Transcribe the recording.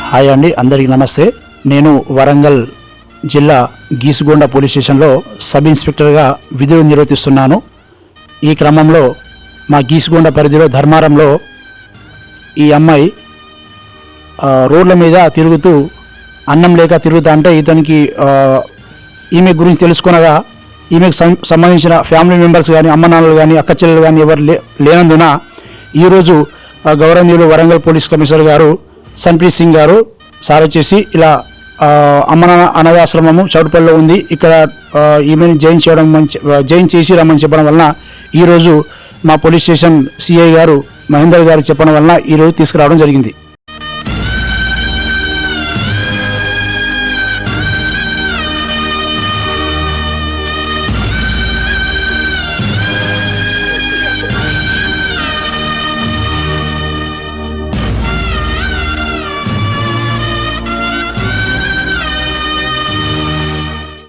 Hi అండి, అందరికీ నమస్తే. నేను వరంగల్ జిల్లా గీసుగొండ పోలీస్ స్టేషన్లో సబ్ ఇన్స్పెక్టర్గా విధులు నిర్వర్తిస్తున్నాను. ఈ క్రమంలో మా గీసుగొండ పరిధిలో ధర్మారంలో ఈ అమ్మాయి రోడ్ల మీద తిరుగుతూ అన్నం లేక తిరుగుతా అంటే ఇతనికి ఈమె గురించి తెలుసుకునగా ఈమెకు సంబంధించిన ఫ్యామిలీ మెంబర్స్ కానీ అమ్మ నాన్నలు కానీ అక్క చెల్లెలు కానీ ఎవరు లేనందున ఈరోజు గౌరవనీయులు వరంగల్ పోలీస్ కమిషనర్ గారు సన్ప్రీత్ సింగ్ గారు సారీ చేసి ఇలా అమ్మ నాన్న అనాథాశ్రమము చౌటుపల్లిలో ఉంది, ఇక్కడ ఈమెను జాయిన్ చేసి రమ్మని చెప్పడం వలన ఈరోజు మా పోలీస్ స్టేషన్ సిఐ గారు మహేందర్ గారు చెప్పడం వలన ఈరోజు తీసుకురావడం జరిగింది.